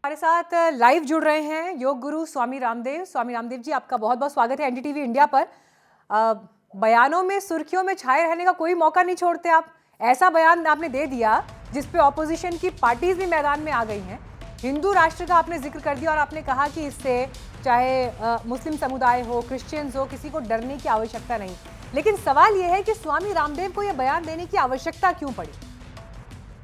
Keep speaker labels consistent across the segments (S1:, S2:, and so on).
S1: हमारे साथ लाइव जुड़ रहे हैं योग गुरु स्वामी रामदेव। स्वामी रामदेव जी, आपका बहुत बहुत स्वागत है एनडीटीवी इंडिया पर। बयानों में सुर्खियों में छाए रहने का कोई मौका नहीं छोड़ते आप। ऐसा बयान आपने दे दिया जिसपे ऑपोजिशन की पार्टीज भी मैदान में आ गई हैं। हिंदू राष्ट्र का आपने जिक्र कर दिया और आपने कहा कि इससे चाहे मुस्लिम समुदाय हो, क्रिश्चियंस हो, किसी को डरने की आवश्यकता नहीं। लेकिन सवाल यह है कि स्वामी रामदेव को यह बयान देने की आवश्यकता क्यों पड़ी?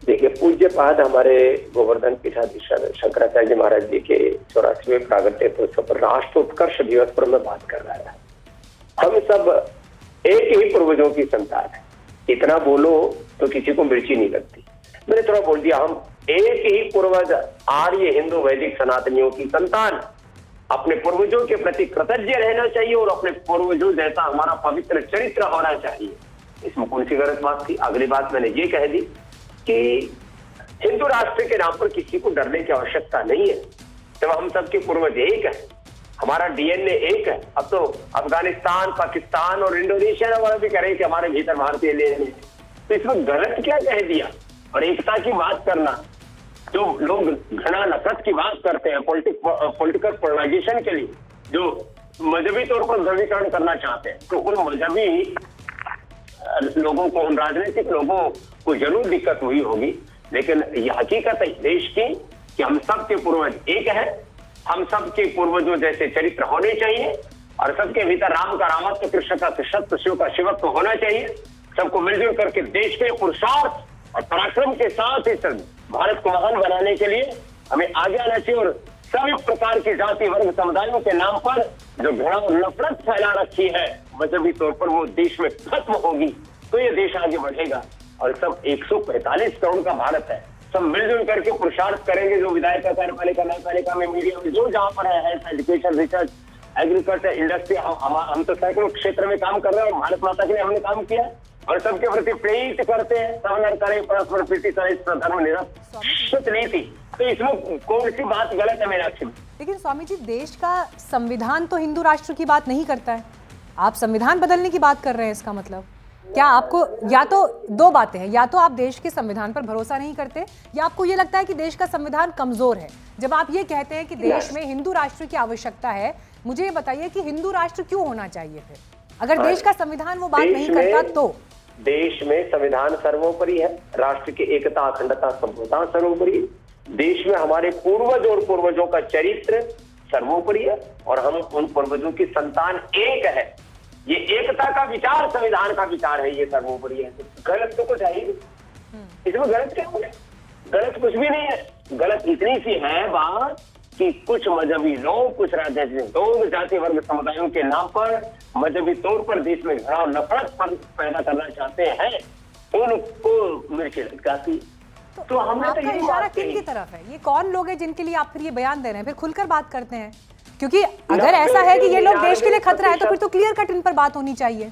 S2: देखिए, पूज्यपाद हमारे गोवर्धन पीठाधीश्वर शंकराचार्य जी महाराज जी के 84वें प्रागट्योत्सव पर राष्ट्र उत्कर्ष दिवस पर मैं बात कर रहा था। हम सब एक ही पूर्वजों की संतान है। इतना बोलो तो किसी को मिर्ची नहीं लगती। मैंने थोड़ा बोल दिया, हम एक ही पूर्वज आर्य हिंदू वैदिक सनातनियों की संतान। अपने पूर्वजों के प्रति कृतज्ञ रहना चाहिए और अपने पूर्वजों जैसा हमारा पवित्र चरित्र होना चाहिए। इसमें कौन सी गलत बात थी? अगली बात मैंने ये कह दी कि हिंदू राष्ट्र के नाम पर किसी को डरने की आवश्यकता नहीं है। जब हम सबके पूर्वज एक है, हमारा डीएनए एक है। अब तो अफगानिस्तान, पाकिस्तान और इंडोनेशिया वाले भी कह रहे हैं कि हमारे भीतर भारतीय डीएनए, तो इसमें गलत क्या कह दिया? और एकता की बात करना, जो लोग घृणा नफरत की बात करते हैं पॉलिटिकल पोलराइजेशन के लिए, जो मजहबी तौर पर ध्रुवीकरण करना चाहते हैं, तो उन मजहबी लोगों को, उन राजनीतिक लोगों को जरूर दिक्कत हुई होगी। लेकिन यह हकीकत है देश की कि हम सबके पूर्वज एक है। हम सबके पूर्वजों जैसे चरित्र होने चाहिए और सबके भीतर राम का रामत्व, कृष्ण का कृष्णत्व, शिव का शिवत्व होना चाहिए। सबको मिलजुल करके देश के पुरुषार्थ और पराक्रम के साथ इस भारत को महान बनाने के लिए हमें आगे आना चाहिए। और सभी प्रकार की जाति वर्ग समुदायों के नाम पर जो घृणा और नफरत फैला रखी है मजहबी तौर पर, वो देश में खत्म होगी तो ये देश आगे बढ़ेगा। और सब 145 करोड़ का भारत है, सब मिलजुल करके पुरुषार्थ करेंगे। जो विधायिका, कार्यपालिका, न्यायपालिका में, मीडिया में जो जहां पर है, health, education, research, agriculture, industry, हम तो सैकड़ों क्षेत्र में काम कर रहे हैं और भारत माता के लिए हमने काम किया और सबके प्रति प्रेरित करते हैं। सब करें परस्पर प्रीति धर्म निरस्त नीति। तो इसमें कौन सी बात गलत है मीनाक्षी?
S1: लेकिन स्वामी जी, देश का संविधान तो हिंदू राष्ट्र की बात नहीं करता है। आप संविधान बदलने की बात कर रहे हैं। इसका मतलब क्या आपको, या तो दो बातें हैं, या तो आप देश के संविधान पर भरोसा नहीं करते या आपको ये लगता है कि देश का संविधान कमजोर है। जब आप ये कहते हैं कि देश में हिंदू राष्ट्र की आवश्यकता है, मुझे ये बताइए कि हिंदू राष्ट्र क्यों होना चाहिए फिर, अगर देश का संविधान वो बात नहीं करता तो?
S2: देश में संविधान सर्वोपरि है, राष्ट्र की एकता, अखंडता, संप्रभुता सर्वोपरि है। देश में हमारे पूर्वज और पूर्वजों का चरित्र सर्वोपरि है और हम उन पूर्वजों की संतान एक है। ये एकता का विचार संविधान का विचार है, ये सर्वोपरि है। गलत तो कुछ है ही, इसमें गलत क्या हो गया? गलत कुछ भी नहीं है। गलत इतनी सी है बात कि कुछ मजहबी लोग, कुछ राजनीतिक लोग जाति वर्ग समुदायों के नाम पर मजहबी तौर पर देश में घृणा और नफरत पैदा करना चाहते हैं, उनको मिर्ची लटकाती।
S1: तो हमने तो यही इशारा किन की तरफ है? ये कौन लोग हैं जिनके लिए आप फिर ये बयान दे रहे हैं? फिर खुलकर बात करते हैं, क्योंकि अगर ऐसा है कि ये लोग देश के लिए खतरा है तो फिर तो क्लियर कट इन पर बात होनी चाहिए।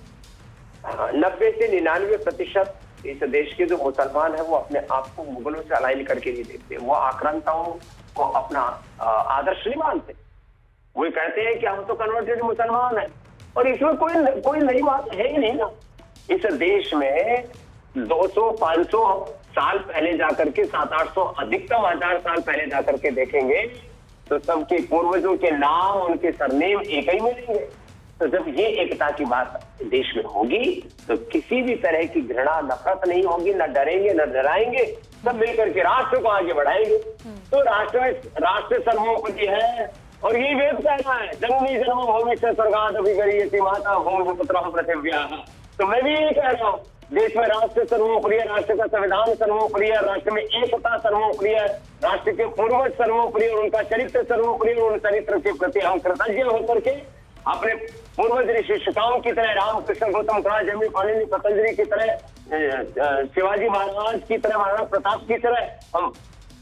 S2: 90 से 99% इस देश के जो मुसलमान है वो अपने आप को मुगलों से अलाइन करके नहीं देखते। वो आक्रांताओं को अपना आदर्श नहीं मानते। वो कहते हैं कि हम तो कन्वर्टेड मुसलमान हैं और इसमें कोई नई बात है ही नहीं ना। इस देश में 200-500 साल पहले जाकर के, 700-800 अधिकतम 1000 साल पहले जाकर के देखेंगे तो सबके पूर्वजों के नाम, उनके सरनेम एक ही मिलेंगे। तो जब ये एकता की बात देश में होगी तो किसी भी तरह की घृणा नफरत नहीं होगी, न डरेंगे न डराएंगे, सब मिलकर के राष्ट्र को आगे बढ़ाएंगे। तो राष्ट्र सर्वोपरि है और ये वेद कहना है, जननी जन्मभूमि से स्वर्गात् अभिगरीयते माता भूमिपुत्रः पृथिव्याः। तो मैं भी यही कह रहा हूँ, देश में राष्ट्र सर्वोपरि है, राष्ट्र का संविधान सर्वोपरि है, राष्ट्र में एकता सर्वोपरि है, राष्ट्र के पूर्वज सर्वोपरि और उनका चरित्र सर्वोपरि और उन चरित्र के प्रति हम कृतज्ञ होकर के अपने पूर्वज ऋषि शिक्षाओं की तरह, रामकृष्ण, गौतम, जमी, पाणिनि, पतंजलि की तरह, शिवाजी महाराज की तरह, महाराणा प्रताप की तरह हम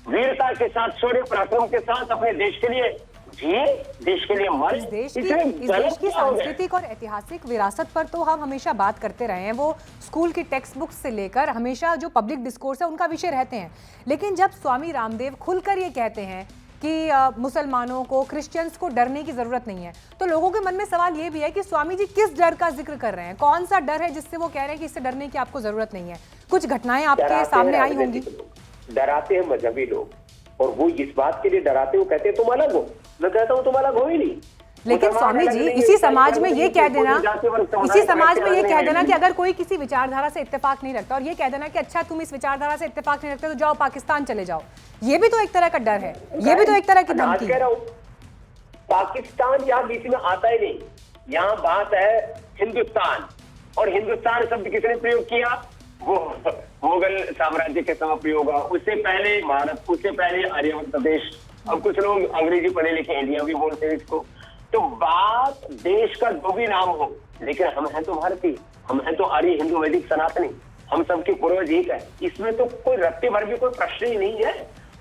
S2: वीरता के साथ, शौर्य पराक्रम के साथ अपने देश के लिए जिए, देश के लिए मरे।
S1: इस देश की सांस्कृतिक और ऐतिहासिक विरासत पर तो हम हमेशा बात करते रहे हैं। वो स्कूल की टेक्स्ट बुक से लेकर हमेशा जो पब्लिक डिस्कोर्स है उनका विषय रहते हैं। लेकिन जब स्वामी रामदेव खुलकर ये कहते हैं कि मुसलमानों को, क्रिश्चियंस को डरने की जरूरत नहीं है, तो लोगों के मन में सवाल ये भी है कि स्वामी जी किस डर का जिक्र कर रहे हैं? कौन सा डर है जिससे वो कह रहे हैं कि इससे डरने की आपको जरूरत नहीं है? कुछ घटनाएं आपके सामने आई होंगी।
S2: डराते हैं मजहबी लोग और वो इस बात के लिए डराते हो, कहते हैं तुम अलग हो। मैं कहता हूँ तुम अलग हो ही नहीं।
S1: लेकिन स्वामी जी इसी समाज में ये कह देना, इसी समाज में ये कह देना कि अगर कोई किसी विचारधारा से इत्तेफाक नहीं रखता और ये कह देना कि अच्छा तुम इस विचारधारा से इत्तेफाक नहीं रखते तो जाओ पाकिस्तान चले जाओ, ये भी तो एक तरह का डर है, ये भी तो एक तरह की धमकी है।
S2: पाकिस्तान यहाँ बीच में आता ही नहीं, यहाँ बात है हिंदुस्तान। और हिंदुस्तान शब्द किसने प्रयोग किया? वो मुगल साम्राज्य के समय प्रयोग हुआ। उससे पहले भारत, उससे पहले आर्यभट्ट प्रदेश। अब कुछ लोग अंग्रेजी पढ़े लिखे इंडिया भी बोलते हैं इसको। तो बात देश का जो भी नाम हो, लेकिन हम हैं तो भारतीय, हम हैं तो आर्य हिंदू वैदिक सनातनी, हम सबके पूर्वज एक है। इसमें तो कोई रत्ते भर भी कोई प्रश्न ही नहीं है।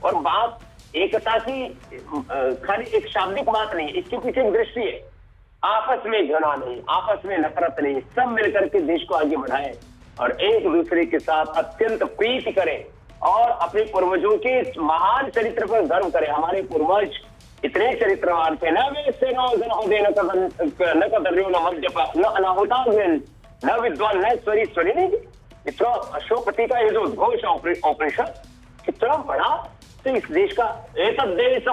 S2: और बात एकता की खाली एक शाब्दिक बात नहीं, इसके पीछे एक दृष्टि है। आपस में घृणा नहीं, आपस में नफरत नहीं, सब मिलकर के देश को आगे बढ़ाएं और एक दूसरे के साथ अत्यंत प्रीति करें और अपने पूर्वजों के महान चरित्र पर गर्व करें। हमारे पूर्वज इतने चरित्रवान थे। न विद्वान न स्वरी नहीं। इतना अशोकपति का ये जो उद्घोष ऑपरेशन कितना बड़ा, तो इस देश का एक देश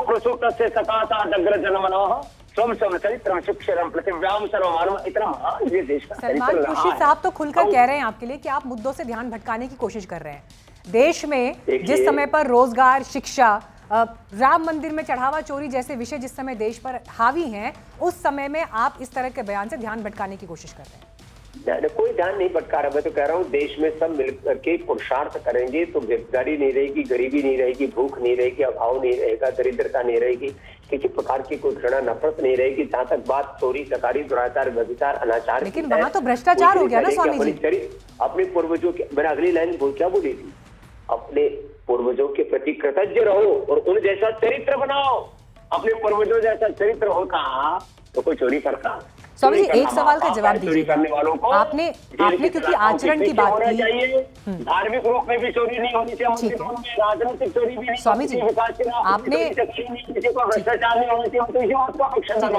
S2: से सकाता दग्र जनमनः स्वम चरित्रम शिक्षरम पृथिव्याम सर्वमानव, इतना महान ये देश का
S1: सलमान खुर्शीद साहब तो खुलकर कह रहे हैं आपके लिए कि आप मुद्दों से ध्यान भटकाने की कोशिश कर रहे हैं। देश में जिस समय पर रोजगार, शिक्षा, राम मंदिर में चढ़ावा चोरी जैसे विषय जिस समय देश पर हावी हैं, उस समय में आप इस तरह के बयान से ध्यान भटकाने की कोशिश कर रहे हैं।
S2: कोई ध्यान नहीं भटका रहा। मैं तो कह रहा हूँ देश में सब मिलकर के पुरुषार्थ करेंगे तो बेरोजगारी नहीं रहेगी, गरीबी नहीं रहेगी, भूख नहीं रहेगी, अभाव नहीं रहेगा, दरिद्रता नहीं रहेगी, किसी प्रकार की कोई घृणा नफरत नहीं रहेगी। जहाँ तक बात चोरी चकारी दुराचार व्यभिचार अनाचार,
S1: लेकिन वहाँ तो भ्रष्टाचार हो गया ना स्वामी जी।
S2: अपने पूर्वजों के, मैंने अगली लाइन क्या बोली थी, अपने पूर्वजों के प्रति कृतज्ञ रहो और उन जैसा चरित्र बनाओ। अपने पूर्वजों जैसा चरित्र होता तो कोई चोरी करता?
S1: स्वामी जी एक सवाल का जवाब दीजिए। आपने क्योंकि आचरण की बात की,
S2: धार्मिक रूप में भी चोरी नहीं होनी चाहिए, राजनीतिक चोरी भी नहीं।
S1: स्वामी जी आपने,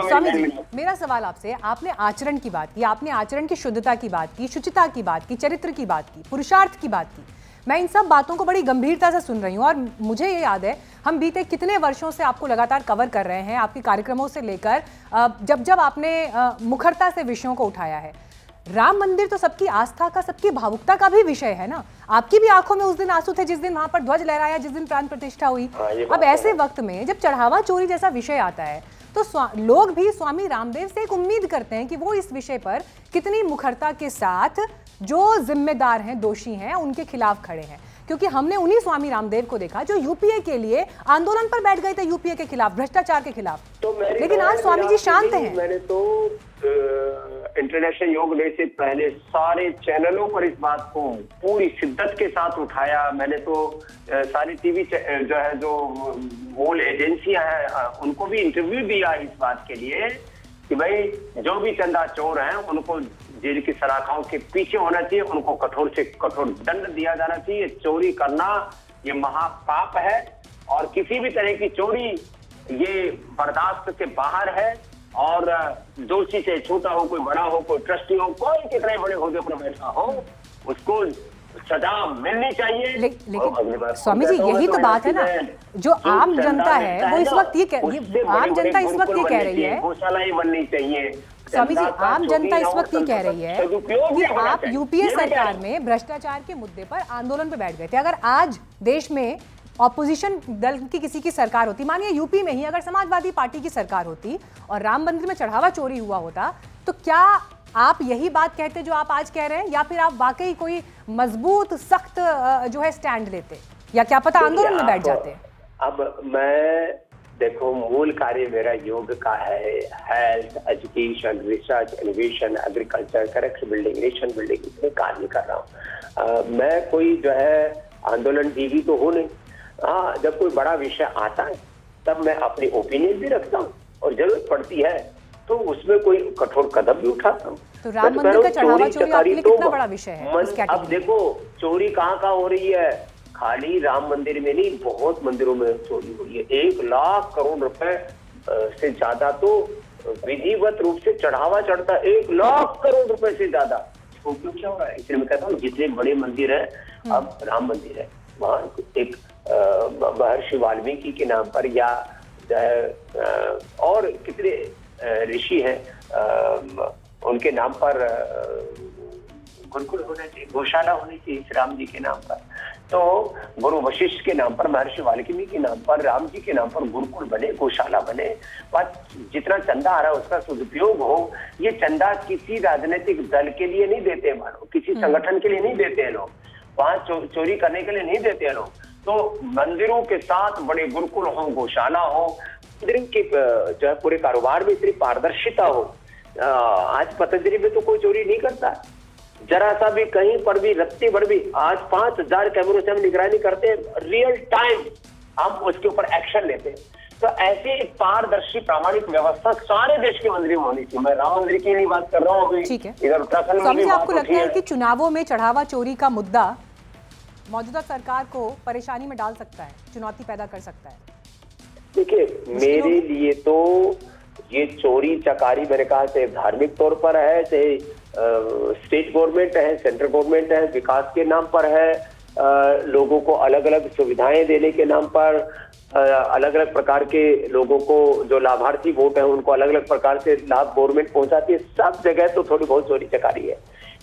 S1: स्वामी जी मेरा सवाल आपसे, आपने आचरण की बात की, आपने आचरण की शुद्धता की बात की, शुचिता की बात की, चरित्र की बात की, पुरुषार्थ की बात की। मैं इन सब बातों को बड़ी गंभीरता से सुन रही हूँ और मुझे ये याद है हम बीते कितने वर्षों से आपको लगातार कवर कर रहे हैं, आपके कार्यक्रमों से लेकर जब जब आपने मुखरता से विषयों को उठाया है। राम मंदिर तो सबकी आस्था का, सबकी भावुकता का भी विषय है ना। आपकी भी आंखों में उस दिन आंसू थे जिस दिन वहां पर ध्वज लहराया, जिस दिन प्राण प्रतिष्ठा हुई। अब ऐसे वक्त में जब चढ़ावा चोरी जैसा विषय आता है तो लोग भी स्वामी रामदेव से एक उम्मीद करते हैं कि वो इस विषय पर कितनी मुखरता के साथ जो जिम्मेदार हैं, दोषी हैं, उनके खिलाफ खड़े हैं। क्योंकि हमने उन्हीं स्वामी रामदेव को देखा जो यूपीए के लिए आंदोलन पर बैठ गए थे, यूपीए के खिलाफ, भ्रष्टाचार के खिलाफ। लेकिन आज स्वामी जी शांत हैं।
S2: मैंने तो इंटरनेशनल योग डे से पहले सारे चैनलों पर इस बात को पूरी शिद्दत के साथ उठाया। मैंने तो सारी टीवी जो है, जो मूल एजेंसियां हैं, उनको भी इंटरव्यू दिया इस बात के लिए कि भाई जो भी चंदा चोर हैं उनको जेल की सलाखाओं के पीछे होना चाहिए, उनको कठोर से कठोर दंड दिया जाना चाहिए। चोरी करना ये महापाप है और किसी भी तरह की चोरी ये बर्दाश्त से बाहर है। और दोषी से छोटा हो, कोई बड़ा हो, कोई ट्रस्टी हो, कोई कितने बड़े ओहदे पर बैठा हो, उसको सजा मिलनी चाहिए।
S1: लेकिन स्वामी जी यही तो बात है ना, जो आम जनता है वो इस वक्त ये आम जनता इस वक्त ये कह रही है,
S2: गौशालाएं बननी चाहिए।
S1: स्वामी जी आम जनता इस वक्त ये कह रही है कि आप यूपीए सरकार में भ्रष्टाचार के मुद्दे पर आंदोलन पे बैठ गए थे। अगर आज देश में ऑपोजिशन दल की किसी की सरकार होती, मानिए यूपी में ही अगर समाजवादी पार्टी की सरकार होती और राम मंदिर में चढ़ावा चोरी हुआ होता, तो क्या आप यही बात कहते जो आप आज कह रहे हैं, या फिर आप वाकई कोई मजबूत सख्त जो है स्टैंड लेते, या क्या पता आंदोलन में बैठ जाते?
S2: अब मैं देखो, मूल कार्य मेरा योग का है, health, education, research, innovation, agriculture, correction building, nation building, इसमें कार्य कर रहा हूँ। मैं कोई जो है आंदोलन जीवी तो हूँ नहीं। हाँ, जब कोई बड़ा विषय आता है तब मैं अपनी ओपिनियन भी रखता हूँ और जरूरत पड़ती है तो उसमें कोई कठोर कदम भी उठाता हूँ।
S1: तो राम मंदिर का चढ़ावा चोरी आपके लिए कितना बड़ा विषय है?
S2: अब देखो चोरी कहाँ हो रही है, खाली राम मंदिर में नहीं, बहुत मंदिरों में चोरी हो रही है। 1 लाख करोड़ रुपए से ज्यादा तो विधिवत रूप से चढ़ावा चढ़ता है, 1 लाख करोड़ रुपए से ज्यादा। तो क्यों क्या हो रहा है? इसलिए मैं कहता हूँ जितने बड़े मंदिर है, अब राम मंदिर है, वहाँ एक महर्षि वाल्मीकि के नाम पर, या और कितने ऋषि हैं उनके नाम पर गुरुकुल होना चाहिए, गौशाला होनी चाहिए श्री राम जी के नाम पर। तो गुरु वशिष्ठ के नाम पर, महर्षि वाल्मीकि के नाम पर, राम जी के नाम पर गुरुकुल बने, गौशाला बने। बात जितना चंदा आ रहा है उसका सदुपयोग हो। ये चंदा किसी राजनीतिक दल के लिए नहीं देते मानो, किसी संगठन के लिए नहीं देते हैं लोग, वहां चोरी करने के लिए नहीं देते हैं लोग। तो मंदिरों के साथ बड़े गुरुकुल हो, गौशाला हो, मंदिर के जो है पूरे कारोबार में इतनी पारदर्शिता हो। आज पतंजलि में तो कोई चोरी नहीं करता, जरा सा भी कहीं पर भी रत्ती भर भी। आज 5000 कैमरों से हम निगरानी करते हैं, रियल टाइम हम उसके ऊपर एक्शन लेते हैं। तो ऐसे एक पारदर्शी प्रामाणिक व्यवस्था सारे देश के मंदिरों में होनी चाहिए। मैं राम मंदिर की नहीं बात कर रहा हूँ अभी,
S1: ठीक है।
S2: इधर उत्तराखंड में भी
S1: आपको लगता है कि चुनावों में चढ़ावा चोरी का मुद्दा मौजूदा सरकार को परेशानी में डाल सकता है, चुनौती पैदा कर सकता है?
S2: देखिए, मेरे लिए तो ये चोरी चकारी मैंने कहा, चाहे धार्मिक तौर पर है, चाहे स्टेट गवर्नमेंट है, सेंट्रल गवर्नमेंट है, विकास के नाम पर है, लोगों को अलग अलग सुविधाएं देने के नाम पर, अलग अलग प्रकार के लोगों को जो लाभार्थी वोट है उनको अलग अलग प्रकार से लाभ गवर्नमेंट पहुंचाती है। सब जगह तो थोड़ी बहुत चोरी चकारी है,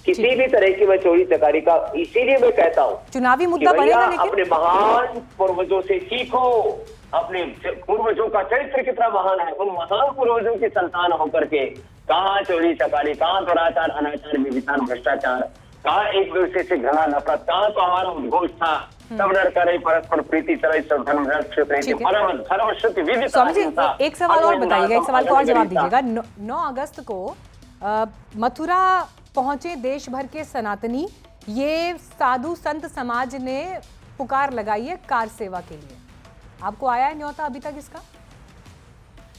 S2: किसी भी तरह की मैं चोरी चकारी का, इसीलिए मैं कहता हूँ
S1: चुनावी मुद्दा बनेगा। लेकिन
S2: अपने महान पूर्वजों से सीखो, अपने पूर्वजों का चरित्र कितना महान है, उन महान पूर्वजों की संतान होकर के कहाँ चोरी चकारी, कहाँ दुराचार, अनाचार, व्यभिचार, भ्रष्टाचार, कहाँ एक दूसरे से घृणा नफरत, कहाँ तो हमारा उद्घोष था सब नर करे परस्पर प्रीति तरह धर्म
S1: स्वामी जी, एक सवाल और बताइएगा, एक सवाल का और जवाब दीजिएगा। 9 अगस्त को मथुरा पहुंचे देश भर के सनातनी, ये साधु संत समाज ने पुकार लगाई है कार सेवा के लिए, आपको आया है न्योता अभी तक इसका?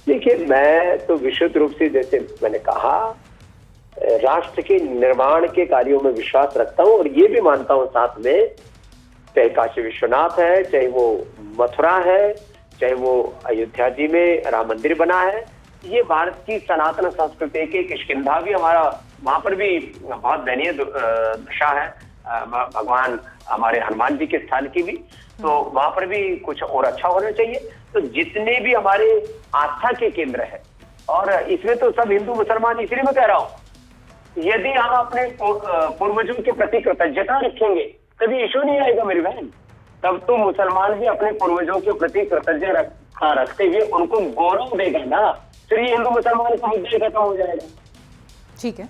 S2: देखिए, मैं तो विशुद्ध रूप से, जैसे मैंने कहा, राष्ट्र के निर्माण के कार्यों में विश्वास रखता हूँ, और ये भी मानता हूँ साथ में, चाहे काशी विश्वनाथ है, चाहे वो मथुरा है, चाहे वो अयोध्या जी में राम मंदिर बना है, ये भारत की सनातन संस्कृति के किष्किंधा भी हमारा, वहां पर भी बहुत दयनीय दशा है, भगवान हमारे हनुमान जी के स्थान की भी, तो वहां पर भी कुछ और अच्छा होना चाहिए। तो जितने भी हमारे आस्था के केंद्र है, और इसमें तो सब हिंदू मुसलमान, इसलिए मैं कह रहा हूँ, यदि हम अपने पूर्वजों के प्रति कृतज्ञता रखेंगे तभी इशू नहीं आएगा मेरी बहन। तब तो मुसलमान भी अपने पूर्वजों के प्रति कृतज्ञता रखते हुए उनको गौरव देगा ना, फिर ये हिंदू मुसलमान का मुद्दा खत्म हो जाएगा।
S1: ठीक है,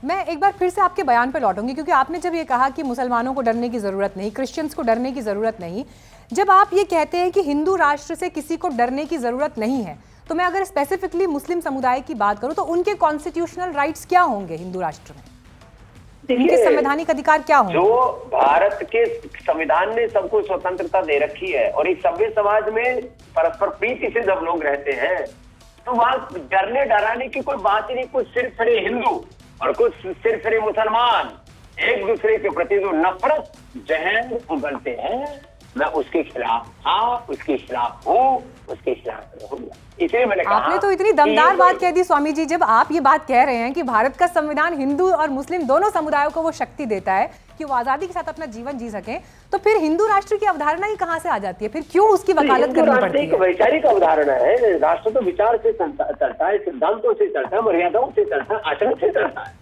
S1: मैं एक बार फिर से आपके बयान पर लौटूंगी, क्योंकि आपने जब ये कहा कि मुसलमानों को डरने की जरूरत नहीं, क्रिश्चियंस को डरने की जरूरत नहीं, जब आप ये कहते हैं कि हिंदू राष्ट्र से किसी को डरने की जरूरत नहीं है, तो मैं अगर स्पेसिफिकली मुस्लिम समुदाय की बात करूं तो उनके कॉन्स्टिट्यूशनल राइट्स क्या होंगे हिंदू राष्ट्र में? उनके संवैधानिक अधिकार क्या होंगे?
S2: जो भारत के संविधान ने सबको स्वतंत्रता दे रखी है, और एक सभ्य समाज में परस्पर प्रीति से जब लोग रहते हैं तो वहां डरने डराने की कोई बात ही नहीं। कुछ सिर्फ हिंदू और कुछ सिर्फ मुसलमान एक दूसरे के प्रति जो नफरत जहन उगलते हैं, मैं उसके खिलाफ था, उसके खिलाफ हूँ, उसके खिलाफ रहूंगा। इसलिए मैंने कहा,
S1: आपने तो इतनी दमदार बात कह दी स्वामी जी, जब आप ये बात कह रहे हैं कि भारत का संविधान हिंदू और मुस्लिम दोनों समुदायों को वो शक्ति देता है कि वो आजादी के साथ अपना जीवन जी सकें, तो फिर हिंदू राष्ट्र की अवधारणा ही कहाँ से आ जाती है? फिर क्यों उसकी वकालत करनी पड़ती है?
S2: वैचारिक अवधारणा है। राष्ट्र तो विचार से चलता है, सिद्धांतों से चलता है, मर्यादाओं से चलता है, आचरण से चलता है।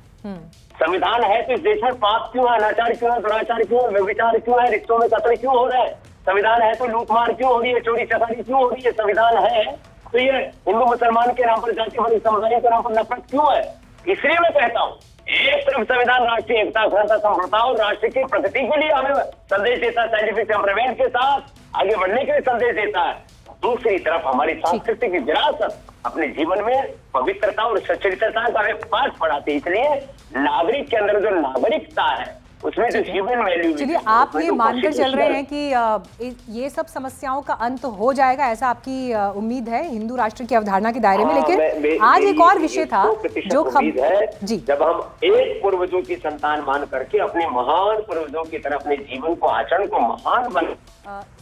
S2: संविधान है तो इस देश में पाप क्यों है, अनाचार क्यों है, दुराचार क्यों है, व्यभिचार क्यों है, रिश्तों में कत्ल क्यों हो रहा है? संविधान है तो लूटमार क्यों हो रही है, चोरी चकारी क्यों हो रही है? संविधान है तो ये हिंदू मुसलमान के नाम पर, जातिवादी समुदाय के नाम पर नफरत क्यों है? इसलिए मैं कहता हूँ, एक तरफ संविधान राष्ट्रीय एकता, अखंडता, समृद्धता और राष्ट्र की प्रगति के लिए हमें संदेश देता है, साइंटिफिक टेम्परामेंट के साथ आगे बढ़ने के लिए संदेश देता है। दूसरी तरफ हमारी सांस्कृतिक विरासत अपने जीवन में पवित्रता और सच्चरित्रता का हमें पाठ पढ़ाती है। इसलिए नागरिक के अंदर जो नागरिकता है उसमें जो ह्यूमन वैल्यू,
S1: चलिए आप ये मानकर चल रहे हैं कि ये सब समस्याओं का अंत हो जाएगा, ऐसा आपकी उम्मीद है हिंदू राष्ट्र की अवधारणा के दायरे में? लेकिन आज एक और विषय था जो
S2: है जी, जब हम एक पूर्वजों की संतान मान करके अपने महान पूर्वजों की तरफ अपने जीवन को, आचरण को महान बन।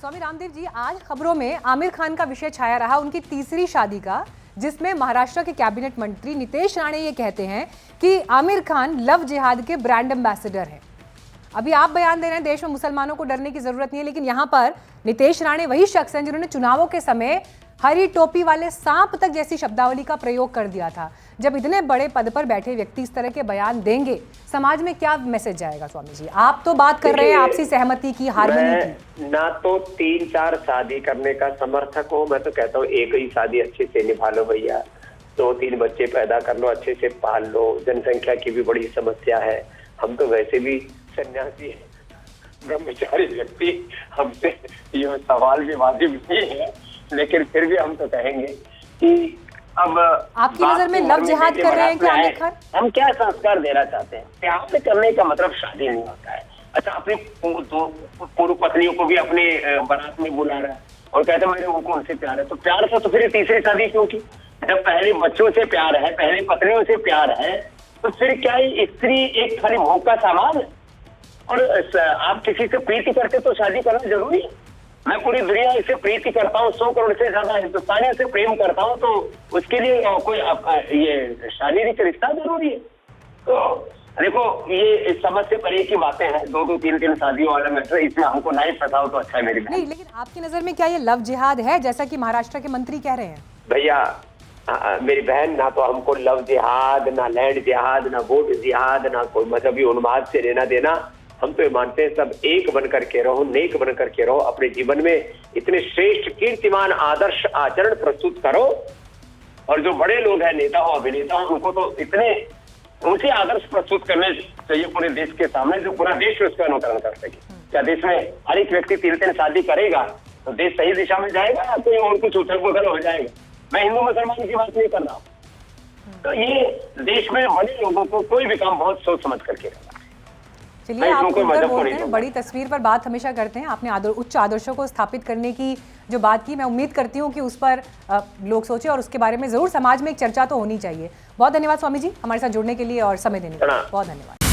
S1: स्वामी रामदेव जी, आज खबरों में आमिर खान का विषय छाया रहा, उनकी तीसरी शादी का, जिसमें महाराष्ट्र के कैबिनेट मंत्री नितेश राणे ये कहते हैं कि आमिर खान लव जिहाद के ब्रांड एम्बेसडर है। अभी आप बयान दे रहे हैं देश में मुसलमानों को डरने की जरूरत नहीं है, लेकिन यहाँ पर नितेश राणे वही शख्स हैं जिन्होंने चुनावों के समय हरी टोपी वाले सांप तक जैसी शब्दावली का प्रयोग कर दिया था। जब इतने बड़े पद पर बैठे व्यक्ति इस तरह के बयान देंगे, समाज में क्या मैसेज जाएगा? स्वामी जी, आप तो बात कर रहे हैं आपसी सहमति की, हार्मनी की।
S2: ना तो 3-4 शादी करने का समर्थक हो, मैं तो कहता हूँ एक ही शादी अच्छे से निभा लो भैया, 2-3 बच्चे पैदा कर लो, अच्छे से पाल लो। जनसंख्या की भी बड़ी समस्या है। हम तो वैसे भी सन्यासी हैं, ब्रह्मचारी व्यक्ति, हमसे ये सवाल भी वाजिब नहीं है, लेकिन फिर भी हम तो कहेंगे कि अब
S1: आपकी नजर में लव जिहाद कर रहे हैं क्या आखिर?
S2: हम क्या संस्कार देना चाहते हैं? प्यार करने का मतलब शादी नहीं होता है। अच्छा, अपनी पूर्व पत्नियों को भी अपने बारात में बुला रहा है और कहते हैं मेरे उनको उनसे प्यार है, तो प्यार से तो फिर तीसरी शादी क्यों की? जब पहले बच्चों से प्यार है, पहले पत्नियों से प्यार है, तो फिर क्या स्त्री एक खाली भोग का सामान है? और आप किसी से प्रीति करते तो शादी करना जरूरी है। मैं पूरी दुनिया से प्रीति करता हूँ, 100 करोड़ से ज्यादा हिंदुस्तानियों से प्रेम करता हूँ, तो उसके लिए कोई ये शारीरिक रिश्ता जरूरी है? तो देखो, ये समझ से परे की बातें हैं। 2-2, 3-3 शादियों वाला मैटर, इसमें हमको नहीं फंसाओ तो अच्छा है मेरी बहन।
S1: नहीं, लेकिन आपकी नजर में क्या ये लव जिहाद है, जैसा कि महाराष्ट्र के मंत्री कह रहे हैं?
S2: भैया मेरी बहन, ना तो हमको लव जिहाद, ना लैंड जिहाद, ना वोट जिहाद, ना कोई मजहबी उन्माद से लेना देना। हम तो ये मानते हैं सब एक बन करके रहो, नेक बन करके रहो, अपने जीवन में इतने श्रेष्ठ कीर्तिमान आदर्श आचरण प्रस्तुत करो। और जो बड़े लोग हैं, नेता हो, अभिनेता हो, उनको तो इतने ऊंचे आदर्श प्रस्तुत करने चाहिए पूरे देश के सामने, जो पूरा देश उसका अनुकरण कर सके। क्या देश में हर एक व्यक्ति 3-3 शादी करेगा तो देश सही दिशा में जाएगा या कोई और कुछ उथल पुथल हो जाएगा? मैं हिंदू मुसलमान की बात नहीं कर रहा हूँ। तो ये देश में बड़े लोगों को कोई भी काम बहुत सोच समझ करके करना।
S1: चलिए, आप खुलकर बोलते हैं, बड़ी तस्वीर पर बात हमेशा करते हैं। आपने उच्च आदर्शों को स्थापित करने की जो बात की, मैं उम्मीद करती हूँ कि उस पर लोग सोचें और उसके बारे में जरूर समाज में एक चर्चा तो होनी चाहिए। बहुत धन्यवाद स्वामी जी हमारे साथ जुड़ने के लिए और समय देने के लिए। बहुत धन्यवाद।